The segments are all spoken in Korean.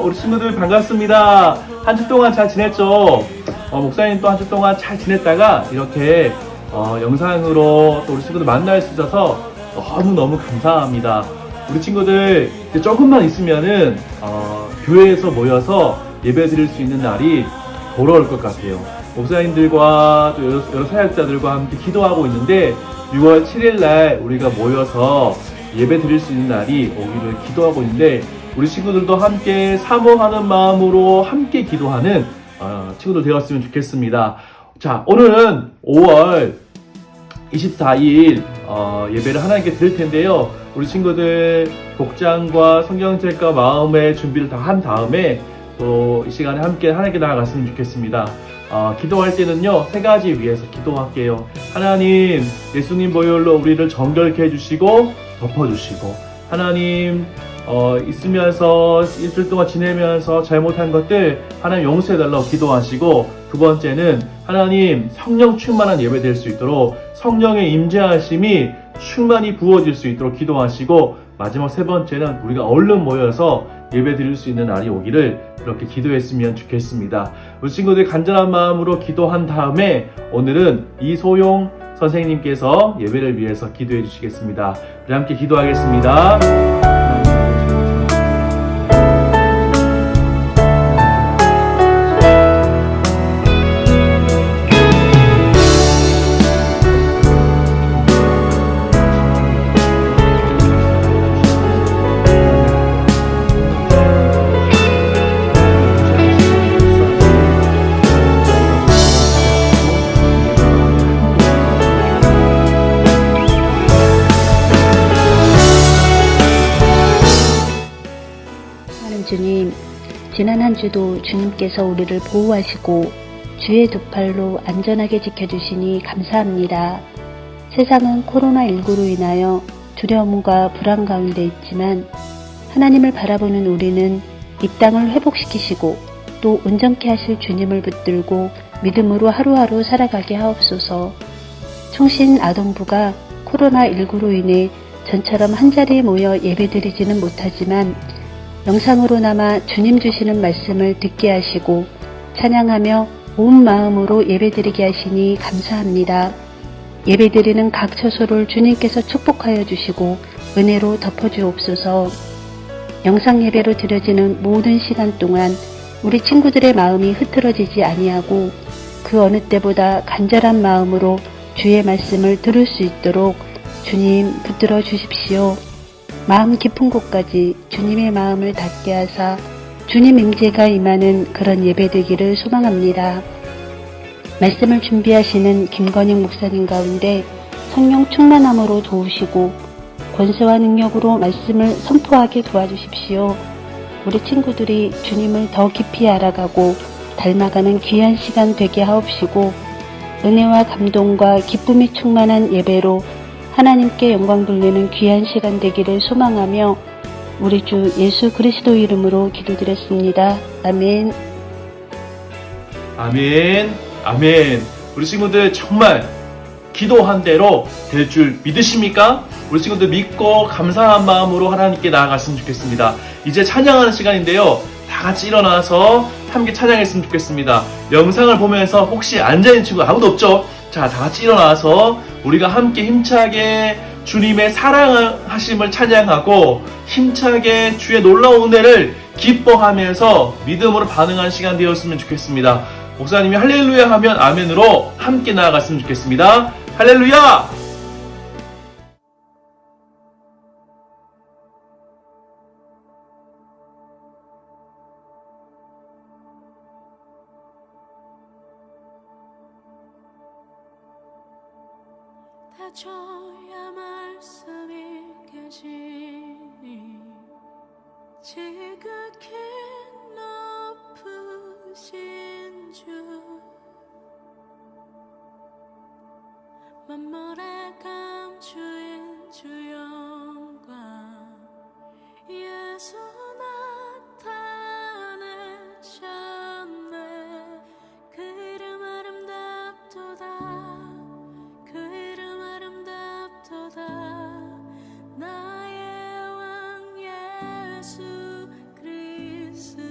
우리 친구들 반갑습니다. 한 주 동안 잘 지냈죠? 목사님 또 한 주 동안 잘 지냈다가 이렇게 영상으로 또 우리 친구들 만날 수 있어서 너무너무 감사합니다. 우리 친구들 이제 조금만 있으면은 교회에서 모여서 예배 드릴 수 있는 날이 돌아올 것 같아요. 목사님들과 또 여러 사역자들과 함께 기도하고 있는데 6월 7일 날 우리가 모여서 예배 드릴 수 있는 날이 오기를 기도하고 있는데 우리 친구들도 함께 사모하는 마음으로 함께 기도하는 친구들 되었으면 좋겠습니다. 자, 오늘은 5월 24일 예배를 하나님께 드릴 텐데요. 우리 친구들 복장과 성경책과 마음의 준비를 다 한 다음에 또 이 시간에 함께 하나님께 나아갔으면 좋겠습니다. 기도할 때는요, 세 가지 위해서 기도할게요. 하나님, 예수님 보혈로 우리를 정결케 해주시고 덮어주시고, 하나님 있으면서 일주일 동안 지내면서 잘못한 것들 하나님 용서해달라고 기도하시고, 두 번째는 하나님 성령 충만한 예배 될 수 있도록 성령의 임재하심이 충만히 부어질 수 있도록 기도하시고, 마지막 세 번째는 우리가 얼른 모여서 예배 드릴 수 있는 날이 오기를 그렇게 기도했으면 좋겠습니다. 우리 친구들 간절한 마음으로 기도한 다음에 오늘은 이소용 선생님께서 예배를 위해서 기도해 주시겠습니다. 우리 함께 기도하겠습니다. 주님, 지난 한 주도 주님께서 우리를 보호하시고 주의 두 팔로 안전하게 지켜주시니 감사합니다. 세상은 코로나19로 인하여 두려움과 불안 가운데 있지만 하나님을 바라보는 우리는 이 땅을 회복시키시고 또 온전케 하실 주님을 붙들고 믿음으로 하루하루 살아가게 하옵소서. 총신 아동부가 코로나19로 인해 전처럼 한자리에 모여 예배드리지는 못하지만 영상으로나마 주님 주시는 말씀을 듣게 하시고 찬양하며 온 마음으로 예배드리게 하시니 감사합니다. 예배드리는 각 처소를 주님께서 축복하여 주시고 은혜로 덮어주옵소서. 영상 예배로 드려지는 모든 시간 동안 우리 친구들의 마음이 흐트러지지 아니하고 그 어느 때보다 간절한 마음으로 주의 말씀을 들을 수 있도록 주님 붙들어 주십시오. 마음 깊은 곳까지 주님의 마음을 닿게 하사 주님 임재가 임하는 그런 예배 되기를 소망합니다. 말씀을 준비하시는 김건영 목사님 가운데 성령 충만함으로 도우시고 권세와 능력으로 말씀을 선포하게 도와주십시오. 우리 친구들이 주님을 더 깊이 알아가고 닮아가는 귀한 시간 되게 하옵시고 은혜와 감동과 기쁨이 충만한 예배로 하나님께 영광 돌리는 귀한 시간 되기를 소망하며 우리 주 예수 그리스도 이름으로 기도드렸습니다. 아멘. 아멘. 아멘. 우리 친구들 정말 기도한 대로 될 줄 믿으십니까? 우리 친구들 믿고 감사한 마음으로 하나님께 나아갔으면 좋겠습니다. 이제 찬양하는 시간인데요. 다 같이 일어나서 함께 찬양했으면 좋겠습니다. 영상을 보면서 혹시 앉아있는 친구 아무도 없죠? 자, 다 같이 일어나서 우리가 함께 힘차게 주님의 사랑하심을 찬양하고 힘차게 주의 놀라운 은혜를 기뻐하면서 믿음으로 반응하는 시간 되었으면 좋겠습니다. 목사님이 할렐루야 하면 아멘으로 함께 나아갔으면 좋겠습니다. 할렐루야! 다 줘야 말씀이 깨지니 지극히 높으신 주 만물에 감추인 주 영광 예수 나타내셨네 그 이름 아름답도다 그 이름 아름답도다 나의 왕 예수 그리스도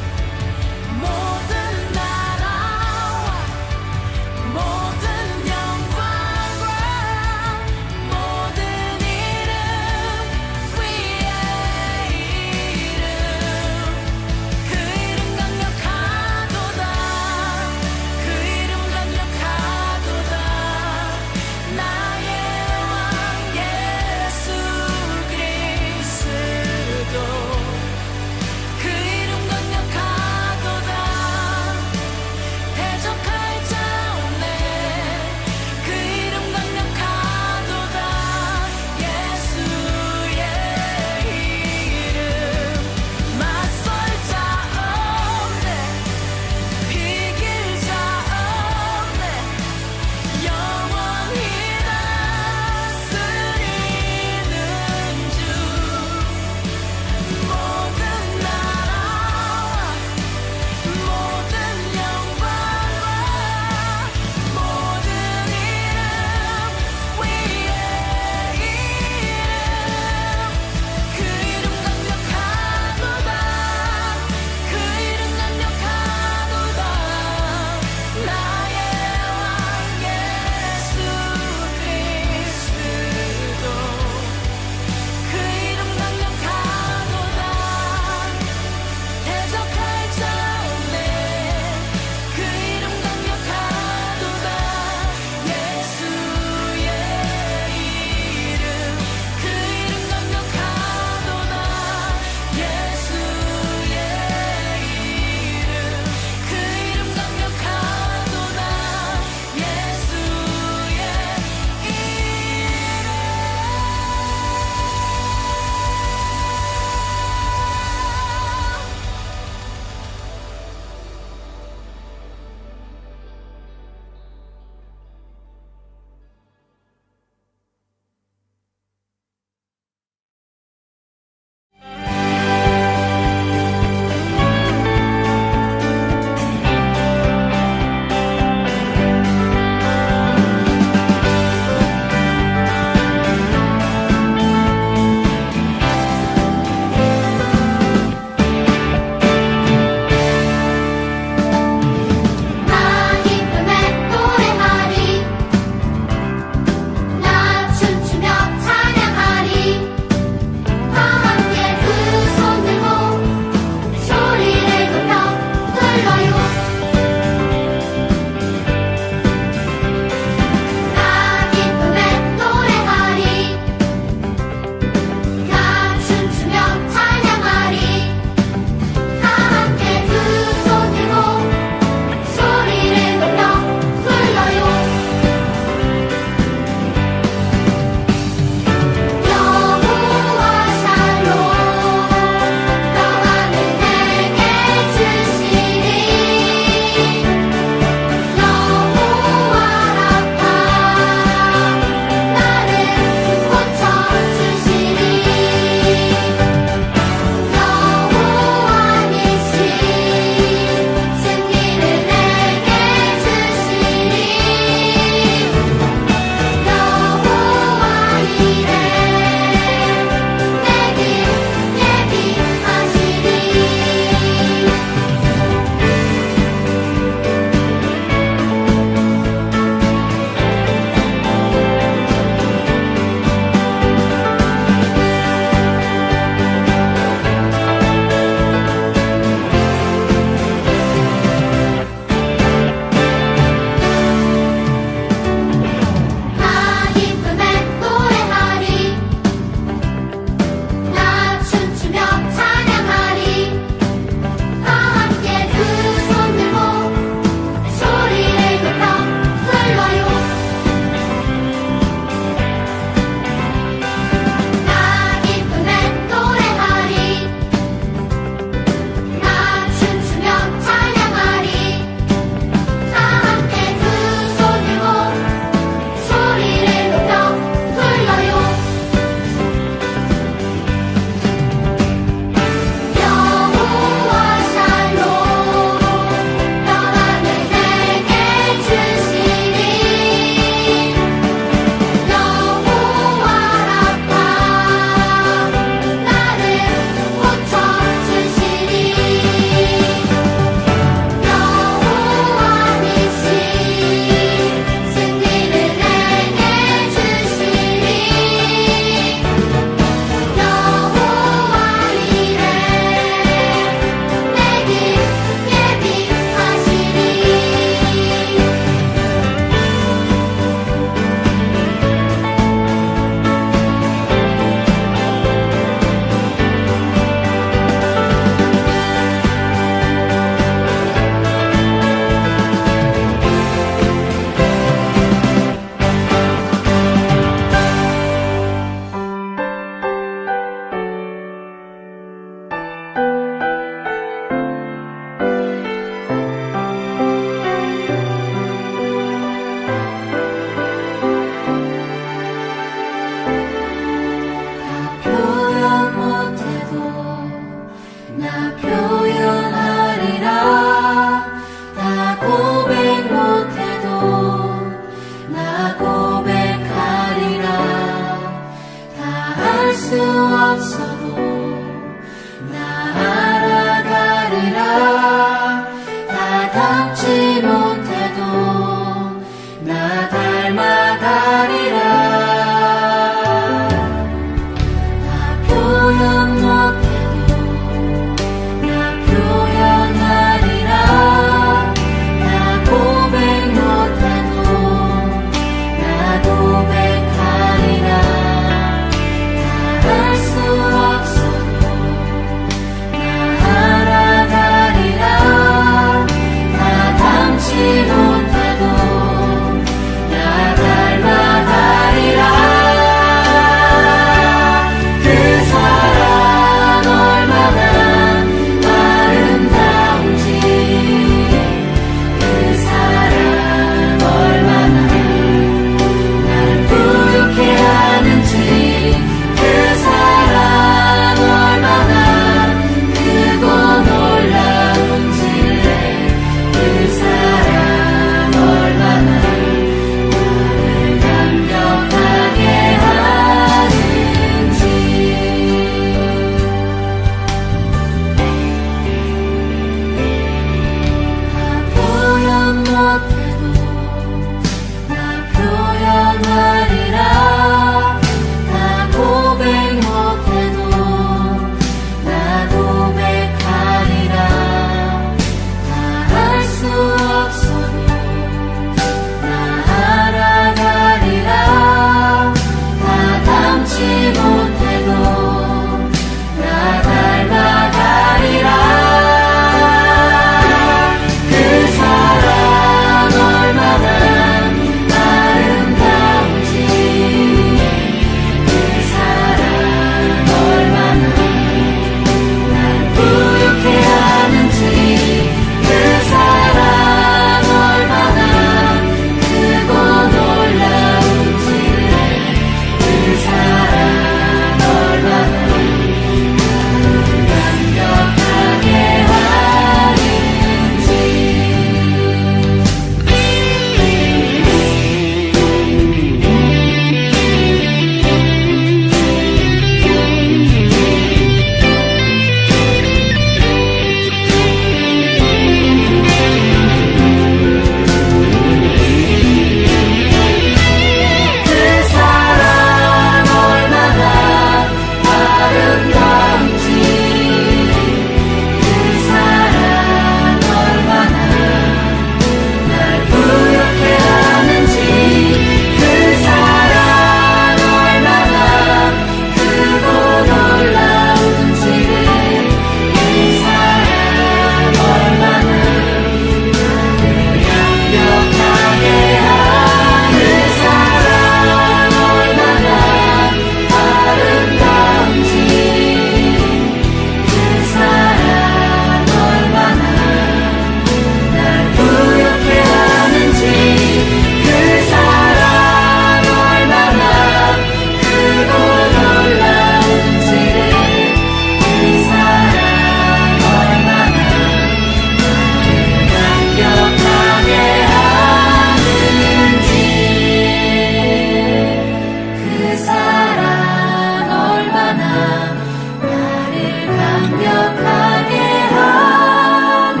완벽하게 하는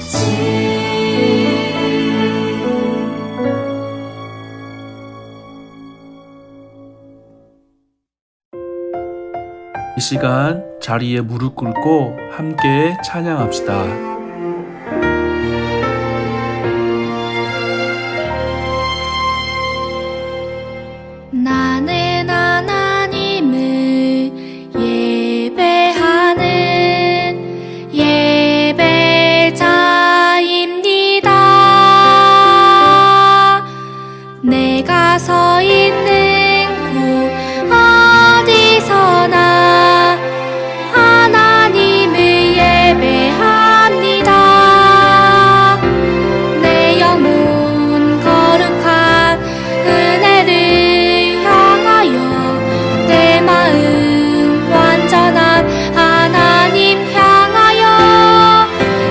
신. 이 시간 자리에 무릎 꿇고 함께 찬양합시다. 나는 하나님을 예배하는 예배자입니다. 내가 서 있는 곳 어디서나 하나님을 예배합니다. 내 영혼 거룩한 은혜를 향하여 내 마음 완전한 하나님 향하여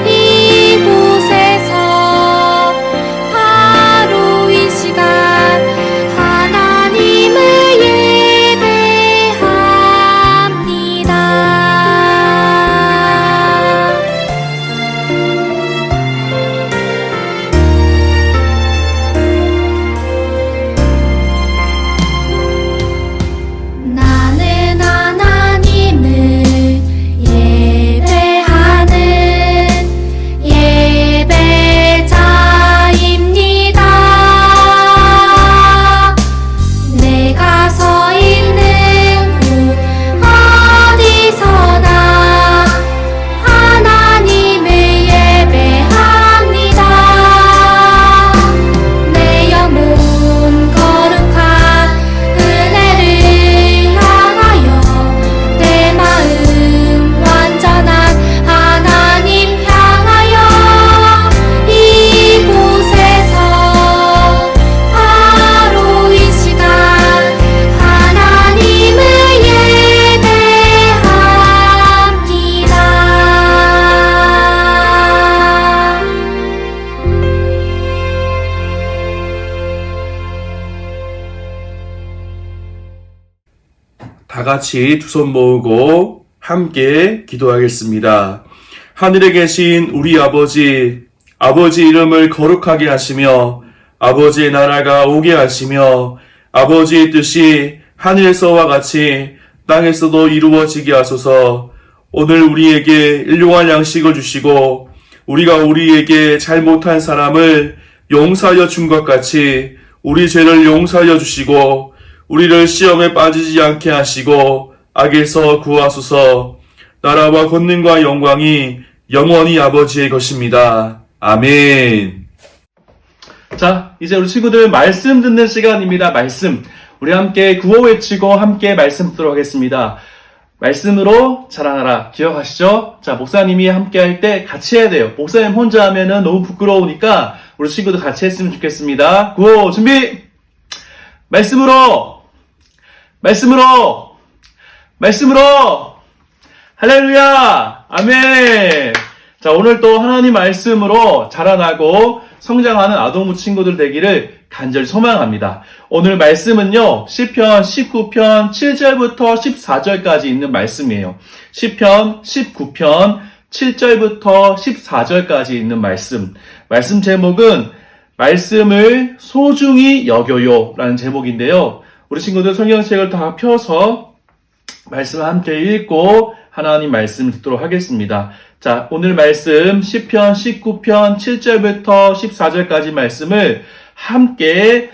이곳에서 바로 이 시간 하나님을 예배합니다. 나는 하나님을 예배하는 예배자입니다. 내가 서 있는 곳 어디서나 하나님을 예배합니다. 내 영혼 거룩한 은혜를 향하여 내 마음 완전한 하나님 향하여 이곳에서 바로 이 시간 하나님을 예배합니다. 다 같이 두 손 모으고 함께 기도하겠습니다. 하늘에 계신 우리 아버지, 아버지 이름을 거룩하게 하시며 아버지의 나라가 오게 하시며 아버지의 뜻이 하늘에서와 같이 땅에서도 이루어지게 하소서. 오늘 우리에게 일용할 양식을 주시고 우리가 우리에게 잘못한 사람을 용서하여 준 것 같이 우리 죄를 용서하여 주시고 우리를 시험에 빠지지 않게 하시고 악에서 구하소서. 나라와 권능과 영광이 영원히 아버지의 것입니다. 아멘. 자, 이제 우리 친구들 말씀 듣는 시간입니다. 말씀. 우리 함께 구호 외치고 함께 말씀 듣도록 하겠습니다. 말씀으로 자라나라. 기억하시죠? 자, 목사님이 함께 할 때 같이 해야 돼요. 목사님 혼자 하면은 너무 부끄러우니까 우리 친구들 같이 했으면 좋겠습니다. 구호 준비! 말씀으로! 말씀으로! 말씀으로! 할렐루야! 아멘! 자, 오늘 또 하나님 말씀으로 자라나고 성장하는 아동부 친구들 되기를 간절히 소망합니다. 오늘 말씀은요, 시편 19편 7절부터 14절까지 있는 말씀이에요. 시편 19편 7절부터 14절까지 있는 말씀. 말씀 제목은 말씀을 소중히 여겨요 라는 제목인데요. 우리 친구들 성경책을 다 펴서 말씀을 함께 읽고 하나님 말씀을 듣도록 하겠습니다. 자, 오늘 말씀 시편 19편 7절부터 14절까지 말씀을 함께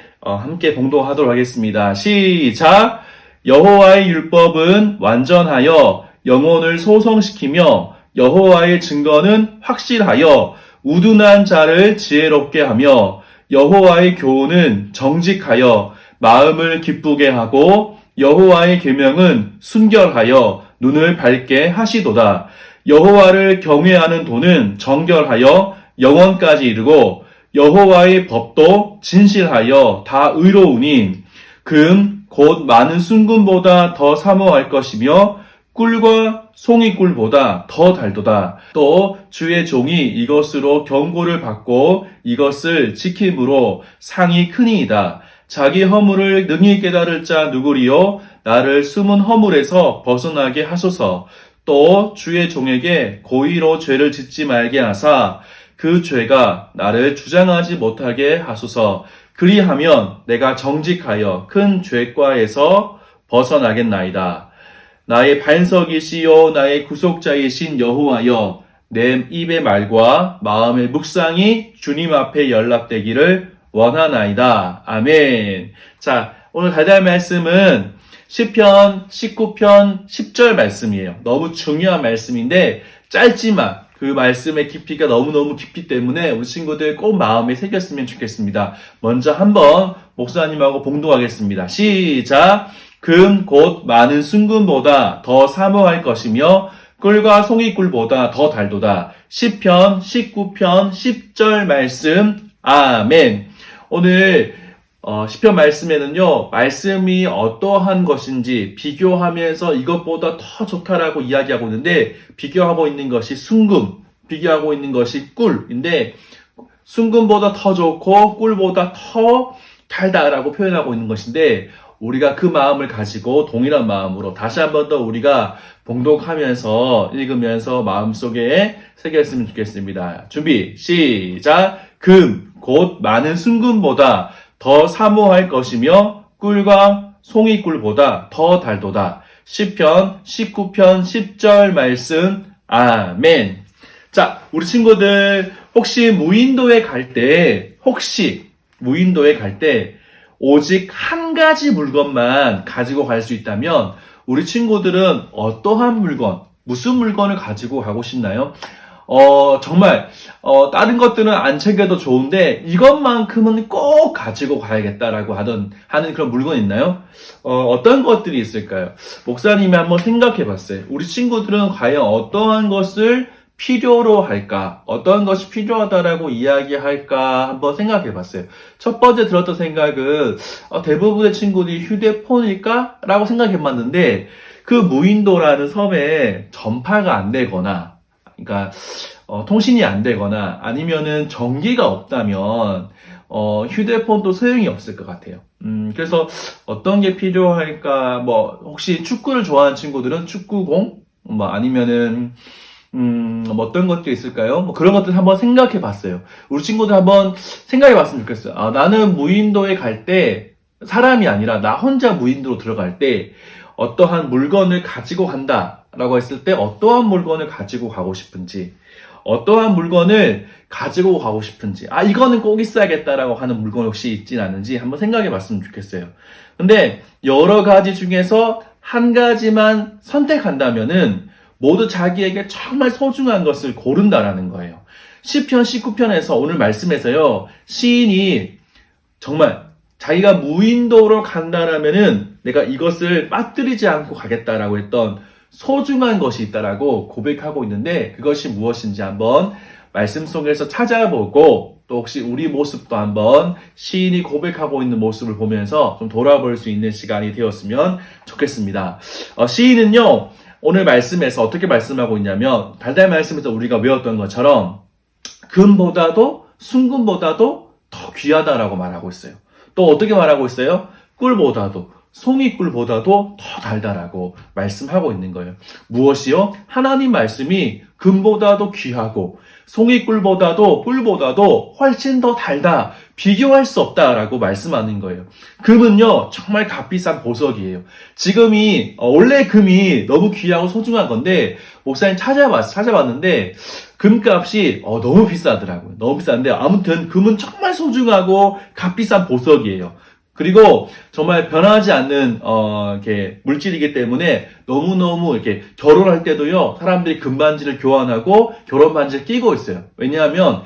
봉독하도록 하겠습니다. 시작! 여호와의 율법은 완전하여 영혼을 소성시키며 여호와의 증거는 확실하여 우둔한 자를 지혜롭게 하며 여호와의 교훈은 정직하여 마음을 기쁘게 하고 여호와의 계명은 순결하여 눈을 밝게 하시도다. 여호와를 경외하는 도는 정결하여 영원까지 이르고 여호와의 법도 진실하여 다 의로우니 금 곧 많은 순금보다 더 사모할 것이며 꿀과 송이꿀보다 더 달도다. 또 주의 종이 이것으로 경고를 받고 이것을 지킴으로 상이 크니이다. 자기 허물을 능히 깨달을 자 누구리요? 나를 숨은 허물에서 벗어나게 하소서. 또 주의 종에게 고의로 죄를 짓지 말게 하사 그 죄가 나를 주장하지 못하게 하소서. 그리하면 내가 정직하여 큰 죄과에서 벗어나겠나이다. 나의 반석이시요 나의 구속자이신 여호와여, 내 입의 말과 마음의 묵상이 주님 앞에 연락되기를 원하나이다. 아멘. 자, 오늘 달달 말씀은 시편 19편 10절 말씀이에요. 너무 중요한 말씀인데 짧지만 그 말씀의 깊이가 너무너무 깊기 때문에 우리 친구들 꼭 마음에 새겼으면 좋겠습니다. 먼저 한번 목사님하고 봉독하겠습니다. 시작! 금 곧 많은 순금보다 더 사모할 것이며 꿀과 송이꿀보다 더 달도다. 시편 19편 10절 말씀. 아멘. 오늘 시편 말씀에는요, 말씀이 어떠한 것인지 비교하면서 이것보다 더 좋다라고 이야기하고 있는데, 비교하고 있는 것이 순금, 비교하고 있는 것이 꿀인데, 순금보다 더 좋고 꿀보다 더 달다라고 표현하고 있는 것인데, 우리가 그 마음을 가지고 동일한 마음으로 다시 한 번 더 우리가 봉독하면서 읽으면서 마음속에 새겼으면 좋겠습니다. 준비, 시작! 금, 곧 많은 순금보다 더 사모할 것이며 꿀과 송이꿀보다 더 달도다. 시편 19편 10절 말씀. 아멘. 자, 우리 친구들 혹시 무인도에 갈 때 오직 한 가지 물건만 가지고 갈 수 있다면 우리 친구들은 어떠한 물건, 무슨 물건을 가지고 가고 싶나요? 정말 다른 것들은 안 챙겨도 좋은데 이것만큼은 꼭 가지고 가야겠다라고 하는 그런 물건 있나요? 어떤 것들이 있을까요? 목사님이 한번 생각해 봤어요. 우리 친구들은 과연 어떠한 것을 필요로 할까? 어떤 것이 필요하다라고 이야기할까? 한번 생각해 봤어요. 첫 번째 들었던 생각은 대부분의 친구들이 휴대폰일까? 라고 생각해 봤는데 그 무인도라는 섬에 전파가 안 되거나 그러니까 통신이 안 되거나 아니면은 전기가 없다면 휴대폰도 소용이 없을 것 같아요. 그래서 어떤 게 필요할까? 뭐 혹시 축구를 좋아하는 친구들은 축구공, 뭐 아니면은 뭐 어떤 것도 있을까요? 뭐 그런 것들 한번 생각해 봤어요. 우리 친구들 한번 생각해 봤으면 좋겠어요. 나는 무인도에 갈 때 사람이 아니라 나 혼자 무인도로 들어갈 때 어떠한 물건을 가지고 간다라고 했을 때 어떠한 물건을 가지고 가고 싶은지, 어떠한 물건을 가지고 가고 싶은지, 이거는 꼭 있어야겠다라고 하는 물건 혹시 있진 않은지 한번 생각해 봤으면 좋겠어요. 근데 여러 가지 중에서 한 가지만 선택한다면은 모두 자기에게 정말 소중한 것을 고른다라는 거예요. 시편 19편에서 오늘 말씀에서요, 시인이 정말 자기가 무인도로 간다라면은 내가 이것을 빠뜨리지 않고 가겠다라고 했던 소중한 것이 있다라고 고백하고 있는데 그것이 무엇인지 한번 말씀 속에서 찾아보고 또 혹시 우리 모습도 한번 시인이 고백하고 있는 모습을 보면서 좀 돌아볼 수 있는 시간이 되었으면 좋겠습니다. 시인은요, 오늘 말씀에서 어떻게 말씀하고 있냐면 달달 말씀에서 우리가 외웠던 것처럼 금보다도 순금보다도 더 귀하다라고 말하고 있어요. 또 어떻게 말하고 있어요? 꿀보다도 송이꿀보다도 더 달다라고 말씀하고 있는 거예요. 무엇이요? 하나님 말씀이 금보다도 귀하고 송이꿀보다도 꿀보다도 훨씬 더 달다. 비교할 수 없다라고 말씀하는 거예요. 금은요, 정말 값비싼 보석이에요. 지금이, 원래 금이 너무 귀하고 소중한 건데, 목사님 찾아봤는데, 금값이 너무 비싸더라고요. 너무 비싼데, 아무튼 금은 정말 소중하고 값비싼 보석이에요. 그리고 정말 변하지 않는 이렇게 물질이기 때문에 너무너무 이렇게 결혼할 때도요, 사람들이 금반지를 교환하고 결혼 반지를 끼고 있어요. 왜냐하면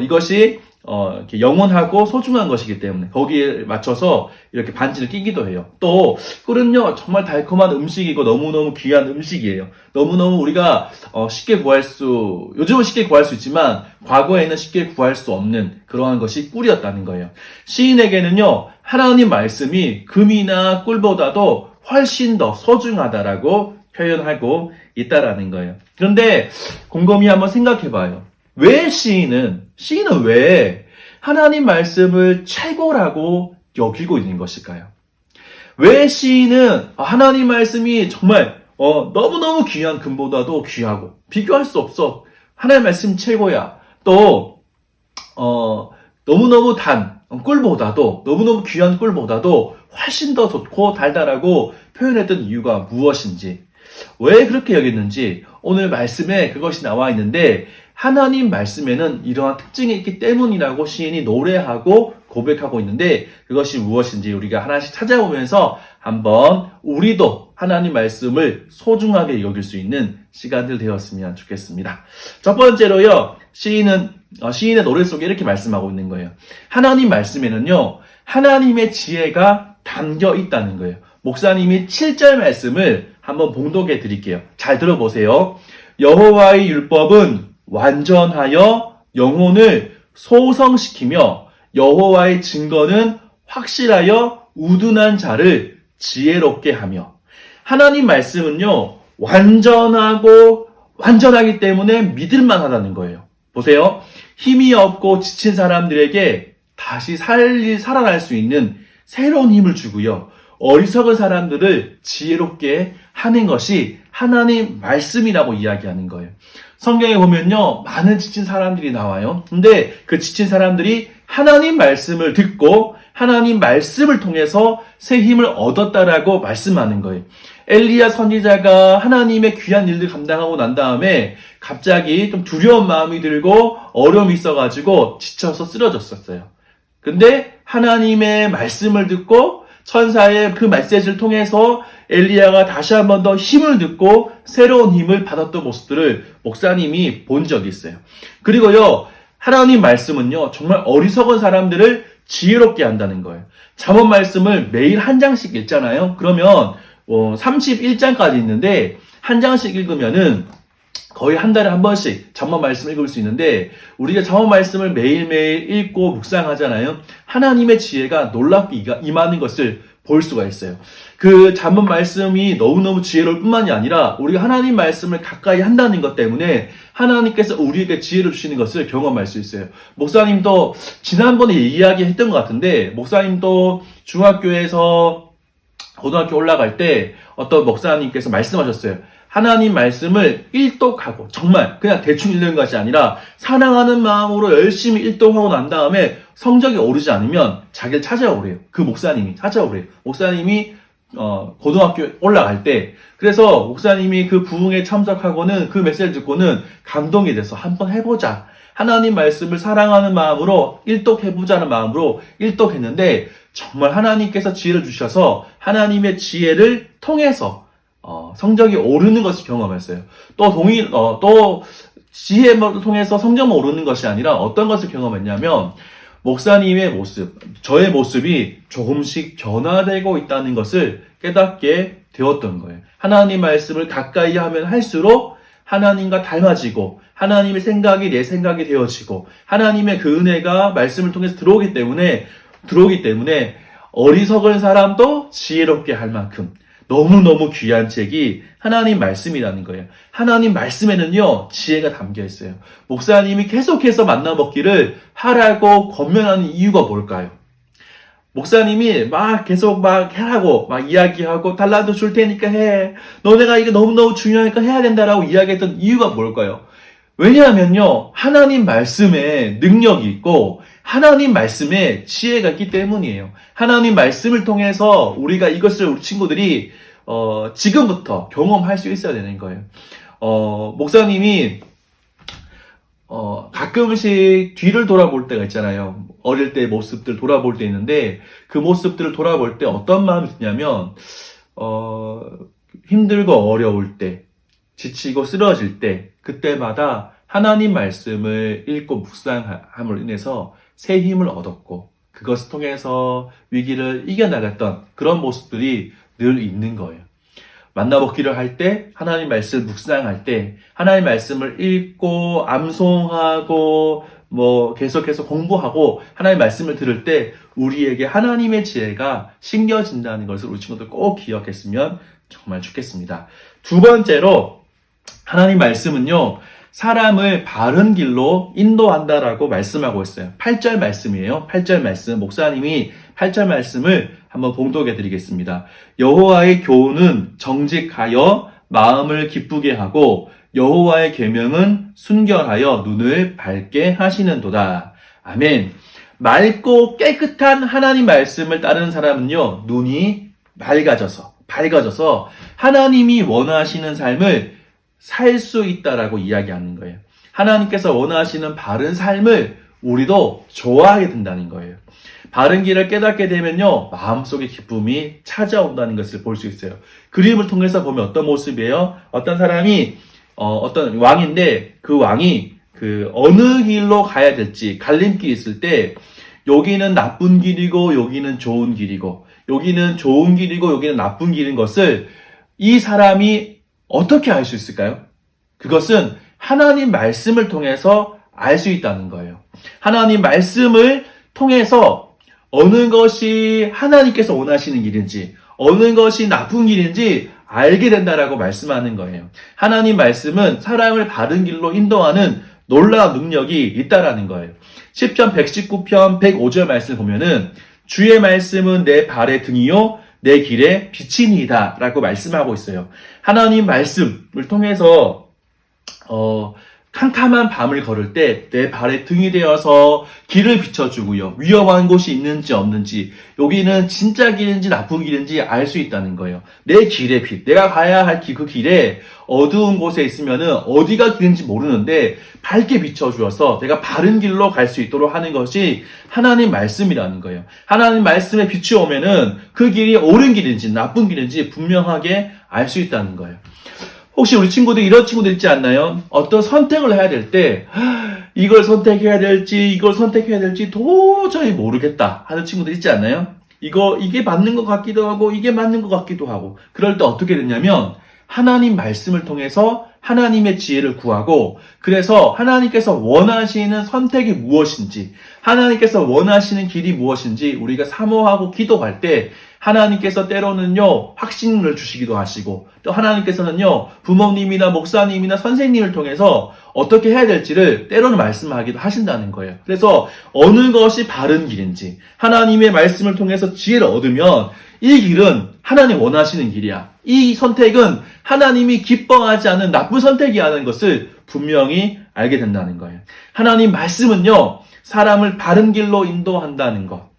이것이 이렇게 영원하고 소중한 것이기 때문에 거기에 맞춰서 이렇게 반지를 끼기도 해요. 또 꿀은요, 정말 달콤한 음식이고 너무너무 귀한 음식이에요. 너무너무 우리가 요즘은 쉽게 구할 수 있지만 과거에는 쉽게 구할 수 없는 그러한 것이 꿀이었다는 거예요. 시인에게는요, 하나님 말씀이 금이나 꿀보다도 훨씬 더 소중하다라고 표현하고 있다라는 거예요. 그런데 곰곰이 한번 생각해봐요. 왜 시인은 왜 하나님 말씀을 최고라고 여기고 있는 것일까요? 왜 시인은 하나님 말씀이 정말 너무너무 귀한 금보다도 귀하고 비교할 수 없어. 하나님 말씀 최고야. 또 너무너무 단 꿀보다도 너무너무 귀한 꿀보다도 훨씬 더 좋고 달달하고 표현했던 이유가 무엇인지, 왜 그렇게 여겼는지 오늘 말씀에 그것이 나와 있는데, 하나님 말씀에는 이러한 특징이 있기 때문이라고 시인이 노래하고 고백하고 있는데, 그것이 무엇인지 우리가 하나씩 찾아보면서 한번 우리도 하나님 말씀을 소중하게 여길 수 있는 시간들 되었으면 좋겠습니다. 첫 번째로요, 시인의 노래 속에 이렇게 말씀하고 있는 거예요. 하나님 말씀에는요, 하나님의 지혜가 담겨 있다는 거예요. 목사님이 7절 말씀을 한번 봉독해 드릴게요. 잘 들어보세요. 여호와의 율법은 완전하여 영혼을 소성시키며 여호와의 증거는 확실하여 우둔한 자를 지혜롭게 하며. 하나님 말씀은요, 완전하기 때문에 믿을만하다는 거예요. 보세요. 힘이 없고 지친 사람들에게 다시 살아날 수 있는 새로운 힘을 주고요. 어리석은 사람들을 지혜롭게 하는 것이 하나님 말씀이라고 이야기하는 거예요. 성경에 보면요, 많은 지친 사람들이 나와요. 근데 그 지친 사람들이 하나님 말씀을 듣고 하나님 말씀을 통해서 새 힘을 얻었다라고 말씀하는 거예요. 엘리야 선지자가 하나님의 귀한 일들 감당하고 난 다음에 갑자기 좀 두려운 마음이 들고 어려움이 있어가지고 지쳐서 쓰러졌었어요. 근데 하나님의 말씀을 듣고 천사의 그 메시지를 통해서 엘리야가 다시 한 번 더 힘을 듣고 새로운 힘을 받았던 모습들을 목사님이 본 적이 있어요. 그리고요, 하나님 말씀은요, 정말 어리석은 사람들을 지혜롭게 한다는 거예요. 잠언 말씀을 매일 한 장씩 읽잖아요. 그러면 31장까지 있는데 한 장씩 읽으면은 거의 한 달에 한 번씩 잠언 말씀 읽을 수 있는데, 우리가 잠언 말씀을 매일매일 읽고 묵상하잖아요. 하나님의 지혜가 놀랍게 임하는 것을 볼 수가 있어요. 그 잠언 말씀이 너무너무 지혜로울 뿐만이 아니라 우리가 하나님 말씀을 가까이 한다는 것 때문에 하나님께서 우리에게 지혜를 주시는 것을 경험할 수 있어요. 목사님도 지난번에 이야기했던 것 같은데, 목사님도 중학교에서 고등학교 올라갈 때 어떤 목사님께서 말씀하셨어요. 하나님 말씀을 일독하고, 정말 그냥 대충 읽는 것이 아니라 사랑하는 마음으로 열심히 일독하고 난 다음에 성적이 오르지 않으면 자기를 찾아오래요. 그 목사님이 찾아오래요. 목사님이 고등학교 올라갈 때. 그래서 목사님이 그 부흥에 참석하고는 그 메시지를 듣고는 감동이 돼서 한번 해보자, 하나님 말씀을 사랑하는 마음으로 일독해보자는 마음으로 일독했는데, 정말 하나님께서 지혜를 주셔서 하나님의 지혜를 통해서 성적이 오르는 것을 경험했어요. 또 지혜를 통해서 성적만 오르는 것이 아니라 어떤 것을 경험했냐면, 목사님의 모습, 저의 모습이 조금씩 변화되고 있다는 것을 깨닫게 되었던 거예요. 하나님 말씀을 가까이 하면 할수록 하나님과 닮아지고, 하나님의 생각이 내 생각이 되어지고, 하나님의 그 은혜가 말씀을 통해서 들어오기 때문에 어리석은 사람도 지혜롭게 할 만큼 너무너무 귀한 책이 하나님 말씀이라는 거예요. 하나님 말씀에는요, 지혜가 담겨 있어요. 목사님이 계속해서 만나먹기를 하라고 권면하는 이유가 뭘까요? 목사님이 계속 하라고 이야기하고 달란트 줄 테니까 해. 너네가 이게 너무너무 중요하니까 해야 된다라고 이야기했던 이유가 뭘까요? 왜냐하면요, 하나님 말씀에 능력이 있고 하나님 말씀에 지혜가 있기 때문이에요. 하나님 말씀을 통해서 우리가 이것을 우리 친구들이 지금부터 경험할 수 있어야 되는 거예요. 목사님이 가끔씩 뒤를 돌아볼 때가 있잖아요. 어릴 때 모습들 돌아볼 때 있는데, 그 모습들을 돌아볼 때 어떤 마음이 드냐면, 힘들고 어려울 때, 지치고 쓰러질 때, 그때마다 하나님 말씀을 읽고 묵상함으로 인해서 새 힘을 얻었고, 그것을 통해서 위기를 이겨나갔던 그런 모습들이 늘 있는 거예요. 만나먹기를 할 때, 하나님 말씀을 묵상할 때, 하나님 말씀을 읽고 암송하고 계속해서 공부하고 하나님 말씀을 들을 때 우리에게 하나님의 지혜가 심겨진다는 것을 우리 친구들 꼭 기억했으면 정말 좋겠습니다. 두 번째로, 하나님 말씀은요, 사람을 바른 길로 인도한다라고 말씀하고 있어요. 8절 말씀이에요. 8절 말씀, 목사님이 8절 말씀을 한번 봉독해 드리겠습니다. 여호와의 교훈은 정직하여 마음을 기쁘게 하고 여호와의 계명은 순결하여 눈을 밝게 하시는도다. 아멘. 맑고 깨끗한 하나님 말씀을 따르는 사람은요, 눈이 밝아져서 하나님이 원하시는 삶을 살 수 있다라고 이야기하는 거예요. 하나님께서 원하시는 바른 삶을 우리도 좋아하게 된다는 거예요. 바른 길을 깨닫게 되면요, 마음속에 기쁨이 찾아온다는 것을 볼 수 있어요. 그림을 통해서 보면 어떤 모습이에요? 어떤 사람이 어떤 왕인데 그 왕이 어느 길로 가야 될지 갈림길이 있을 때 여기는 나쁜 길이고 여기는 좋은 길이고 여기는 좋은 길이고 여기는 나쁜 길인 것을 이 사람이 어떻게 알 수 있을까요? 그것은 하나님 말씀을 통해서 알 수 있다는 거예요. 하나님 말씀을 통해서 어느 것이 하나님께서 원하시는 길인지 어느 것이 나쁜 길인지 알게 된다라고 말씀하는 거예요. 하나님 말씀은 사람을 바른 길로 인도하는 놀라운 능력이 있다라는 거예요. 시편 119편 105절 말씀 보면은 주의 말씀은 내 발의 등이요 내 길에 빛이니이다 라고 말씀하고 있어요. 하나님 말씀을 통해서 캄캄한 밤을 걸을 때 내 발에 등이 되어서 길을 비춰주고요. 위험한 곳이 있는지 없는지 여기는 진짜 길인지 나쁜 길인지 알 수 있다는 거예요. 내 길의 빛, 내가 가야 할 그 길에 어두운 곳에 있으면은 어디가 길인지 모르는데 밝게 비춰주어서 내가 바른 길로 갈 수 있도록 하는 것이 하나님 말씀이라는 거예요. 하나님 말씀에 빛이 오면은 그 길이 옳은 길인지 나쁜 길인지 분명하게 알 수 있다는 거예요. 혹시 우리 친구들 이런 친구들 있지 않나요? 어떤 선택을 해야 될 때 이걸 선택해야 될지 이걸 선택해야 될지 도저히 모르겠다 하는 친구들 있지 않나요? 이게 맞는 것 같기도 하고 이게 맞는 것 같기도 하고 그럴 때 어떻게 됐냐면 하나님 말씀을 통해서 하나님의 지혜를 구하고 그래서 하나님께서 원하시는 선택이 무엇인지 하나님께서 원하시는 길이 무엇인지 우리가 사모하고 기도할 때 하나님께서 때로는요 확신을 주시기도 하시고 또 하나님께서는요 부모님이나 목사님이나 선생님을 통해서 어떻게 해야 될지를 때로는 말씀하기도 하신다는 거예요. 그래서 어느 것이 바른 길인지 하나님의 말씀을 통해서 지혜를 얻으면 이 길은 하나님 원하시는 길이야. 이 선택은 하나님이 기뻐하지 않는 나쁜 선택이라는 것을 분명히 알게 된다는 거예요. 하나님 말씀은요 사람을 바른 길로 인도한다는 것.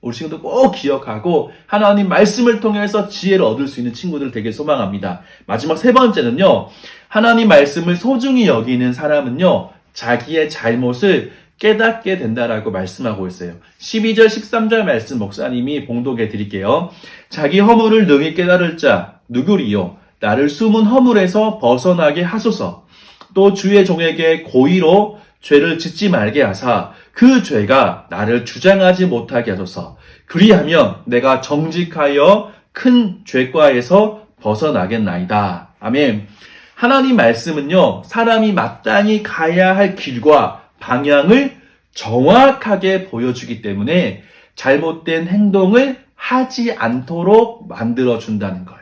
우리 친구들 꼭 기억하고 하나님 말씀을 통해서 지혜를 얻을 수 있는 친구들 되게 소망합니다. 마지막 세 번째는요. 하나님 말씀을 소중히 여기는 사람은요. 자기의 잘못을 깨닫게 된다라고 말씀하고 있어요. 12절 13절 말씀 목사님이 봉독해 드릴게요. 자기 허물을 능히 깨달을 자 누구리요? 나를 숨은 허물에서 벗어나게 하소서. 또 주의 종에게 고의로 죄를 짓지 말게 하사 그 죄가 나를 주장하지 못하게 하소서. 그리하면 내가 정직하여 큰 죄과에서 벗어나겠나이다. 아멘. 하나님 말씀은요, 사람이 마땅히 가야 할 길과 방향을 정확하게 보여주기 때문에 잘못된 행동을 하지 않도록 만들어준다는 거예요.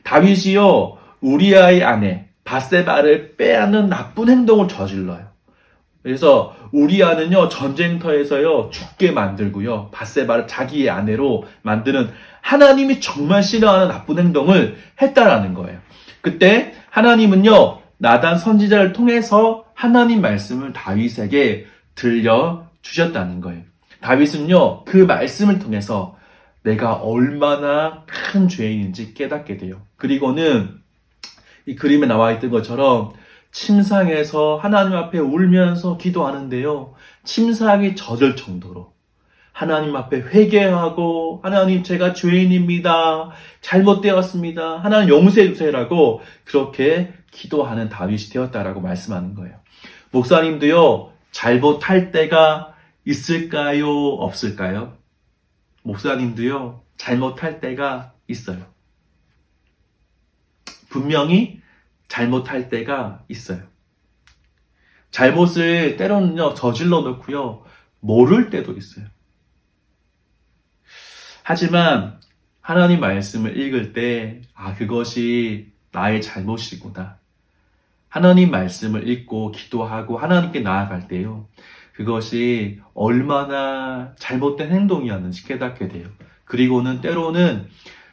다윗이요, 우리아의 아내 밧세바를 빼앗는 나쁜 행동을 저질러요. 그래서 우리아는요 전쟁터에서요 죽게 만들고요 밧세바를 자기의 아내로 만드는 하나님이 정말 싫어하는 나쁜 행동을 했다라는 거예요. 그때 하나님은요 나단 선지자를 통해서 하나님 말씀을 다윗에게 들려주셨다는 거예요. 다윗은요 그 말씀을 통해서 내가 얼마나 큰 죄인인지 깨닫게 돼요. 그리고는 이 그림에 나와 있던 것처럼 침상에서 하나님 앞에 울면서 기도하는데요. 침상이 젖을 정도로 하나님 앞에 회개하고 하나님 제가 죄인입니다. 잘못되었습니다. 하나님 용서해 주세요라고 그렇게 기도하는 다윗이 되었다라고 말씀하는 거예요. 목사님도요. 잘못할 때가 있을까요? 없을까요? 목사님도요. 잘못할 때가 있어요. 분명히 잘못할 때가 있어요. 잘못을 때로는요, 저질러 놓고요, 모를 때도 있어요. 하지만 하나님 말씀을 읽을 때, 그것이 나의 잘못이구나. 하나님 말씀을 읽고 기도하고 하나님께 나아갈 때요, 그것이 얼마나 잘못된 행동이었는지 깨닫게 돼요. 그리고는 때로는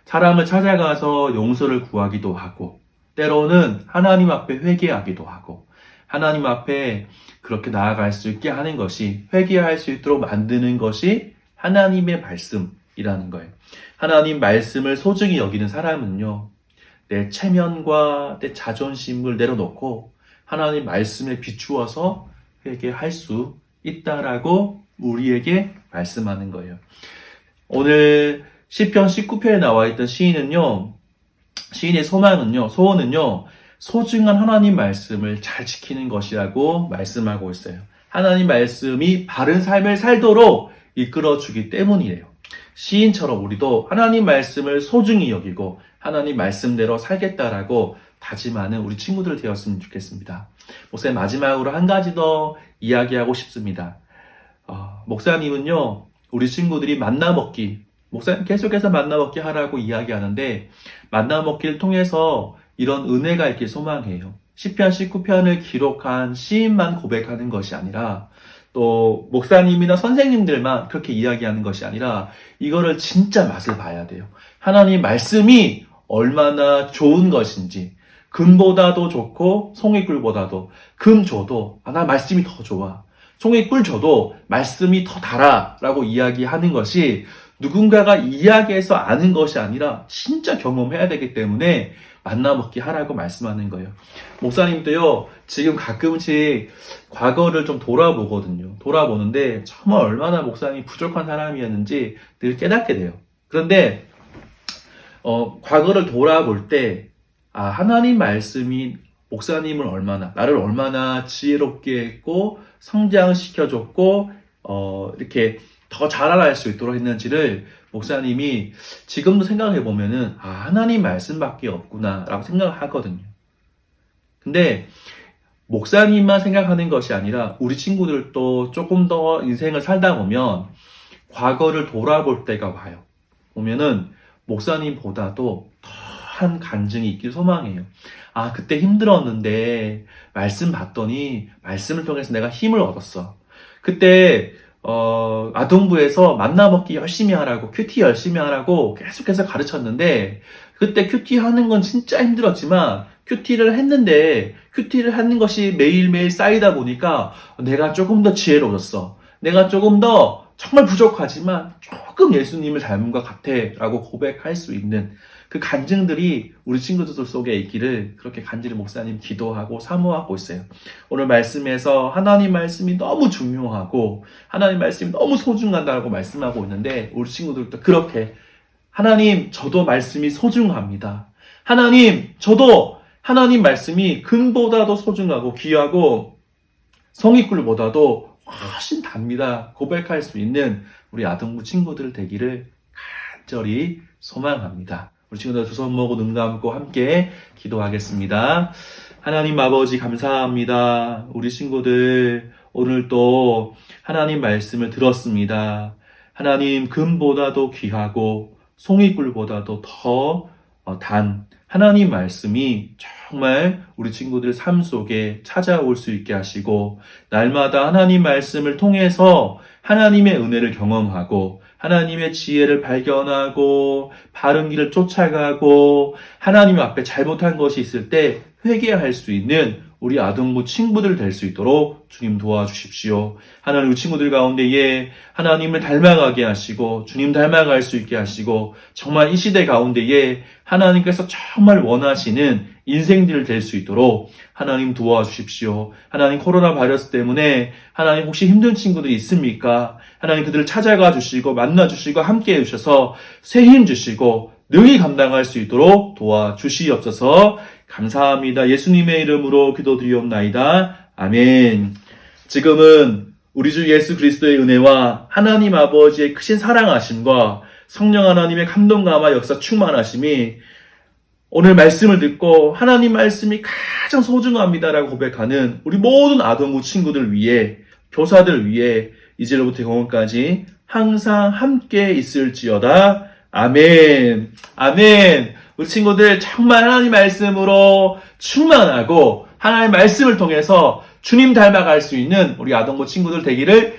사람을 찾아가서 용서를 구하기도 하고, 때로는 하나님 앞에 회개하기도 하고, 하나님 앞에 그렇게 나아갈 수 있게 하는 것이, 회개할 수 있도록 만드는 것이 하나님의 말씀이라는 거예요. 하나님 말씀을 소중히 여기는 사람은요, 내 체면과 내 자존심을 내려놓고 하나님 말씀에 비추어서 회개할 수 있다라고 우리에게 말씀하는 거예요. 오늘 시편 19편에 나와 있던 시인의 소원은요, 소중한 하나님 말씀을 잘 지키는 것이라고 말씀하고 있어요. 하나님 말씀이 바른 삶을 살도록 이끌어주기 때문이에요. 시인처럼 우리도 하나님 말씀을 소중히 여기고 하나님 말씀대로 살겠다라고 다짐하는 우리 친구들 되었으면 좋겠습니다. 목사님, 마지막으로 한 가지 더 이야기하고 싶습니다. 목사님은요, 우리 친구들이 만나먹기, 목사님 계속해서 만나먹기 하라고 이야기하는데, 만나먹기를 통해서 이런 은혜가 있길 소망해요. 시편 19편을 기록한 시인만 고백하는 것이 아니라, 또 목사님이나 선생님들만 그렇게 이야기하는 것이 아니라, 이거를 진짜 맛을 봐야 돼요. 하나님 말씀이 얼마나 좋은 것인지, 금보다도 좋고 송이꿀보다도, 금 줘도 나 말씀이 더 좋아, 송이꿀 줘도 말씀이 더 달아 라고 이야기하는 것이 누군가가 이야기해서 아는 것이 아니라 진짜 경험해야 되기 때문에 만나먹기 하라고 말씀하는 거예요. 목사님도요, 지금 가끔씩 과거를 좀 돌아보거든요. 돌아보는데 정말 얼마나 목사님이 부족한 사람이었는지 늘 깨닫게 돼요. 그런데 과거를 돌아볼 때 하나님 말씀이 목사님을 나를 얼마나 지혜롭게 했고 성장시켜줬고 이렇게 더 자라날 수 있도록 했는지를 목사님이 지금도 생각해 보면은 하나님 말씀밖에 없구나 라고 생각을 하거든요. 근데 목사님만 생각하는 것이 아니라 우리 친구들도 조금 더 인생을 살다 보면 과거를 돌아볼 때가 와요. 보면은 목사님보다도 더한 간증이 있길 소망해요. 그때 힘들었는데 말씀 봤더니 말씀을 통해서 내가 힘을 얻었어. 그때 아동부에서 만나먹기 열심히 하라고, 큐티 열심히 하라고 계속해서 가르쳤는데, 그때 큐티 하는 건 진짜 힘들었지만 큐티를 했는데, 큐티를 하는 것이 매일매일 쌓이다 보니까 내가 조금 더 지혜로워졌어. 내가 조금 더 정말 부족하지만 조금 예수님을 닮은 것 같아 라고 고백할 수 있는 그 간증들이 우리 친구들 속에 있기를 그렇게 간절히 목사님 기도하고 사모하고 있어요. 오늘 말씀에서 하나님 말씀이 너무 중요하고 하나님 말씀이 너무 소중하다고 말씀하고 있는데, 우리 친구들도 그렇게 하나님, 저도 말씀이 소중합니다. 하나님, 저도 하나님 말씀이 금보다도 소중하고 귀하고 성의꿀보다도 훨씬 답니다. 고백할 수 있는 우리 아동부 친구들 되기를 간절히 소망합니다. 우리 친구들 두 손 모으고 눈 감고 함께 기도하겠습니다. 하나님 아버지, 감사합니다. 우리 친구들 오늘 또 하나님 말씀을 들었습니다. 하나님, 금보다도 귀하고 송이꿀보다도 더 단 하나님 말씀이 정말 우리 친구들 삶 속에 찾아올 수 있게 하시고, 날마다 하나님 말씀을 통해서 하나님의 은혜를 경험하고 하나님의 지혜를 발견하고 바른 길을 쫓아가고 하나님 앞에 잘못한 것이 있을 때 회개할 수 있는 우리 아동부 친구들 될 수 있도록 주님 도와주십시오. 하나님, 우리 친구들 가운데에 하나님을 닮아가게 하시고 주님 닮아갈 수 있게 하시고, 정말 이 시대 가운데에 하나님께서 정말 원하시는 인생들 될 수 있도록 하나님 도와주십시오. 하나님, 코로나 바이러스 때문에 하나님 혹시 힘든 친구들이 있습니까? 하나님, 그들을 찾아가 주시고 만나 주시고 함께 해 주셔서 새 힘 주시고 능히 감당할 수 있도록 도와주시옵소서. 감사합니다. 예수님의 이름으로 기도드리옵나이다. 아멘. 지금은 우리 주 예수 그리스도의 은혜와 하나님 아버지의 크신 사랑하심과 성령 하나님의 감동감화 역사 충만하심이 오늘 말씀을 듣고 하나님 말씀이 가장 소중합니다라고 고백하는 우리 모든 아동부 친구들 위해, 교사들 위해 이제로부터 영원까지 항상 함께 있을지어다. 아멘. 아멘. 우리 친구들 정말 하나님 말씀으로 충만하고 하나님 말씀을 통해서 주님 닮아갈 수 있는 우리 아동부 친구들 되기를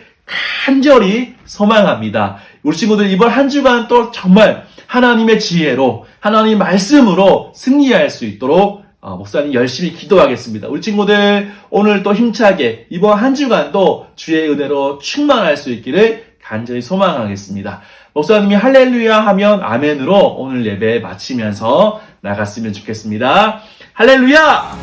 간절히 소망합니다. 우리 친구들 이번 한 주간 또 정말 하나님의 지혜로 하나님의 말씀으로 승리할 수 있도록 목사님 열심히 기도하겠습니다. 우리 친구들 오늘 또 힘차게 이번 한 주간도 주의 은혜로 충만할 수 있기를 간절히 소망하겠습니다. 목사님이 할렐루야 하면 아멘으로 오늘 예배 마치면서 나갔으면 좋겠습니다. 할렐루야!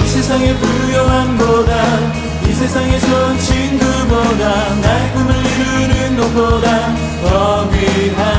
이 세상의 부요함보다 이 세상의 좋은 친구보다 날 꿈을 이루는 것보다 더 귀한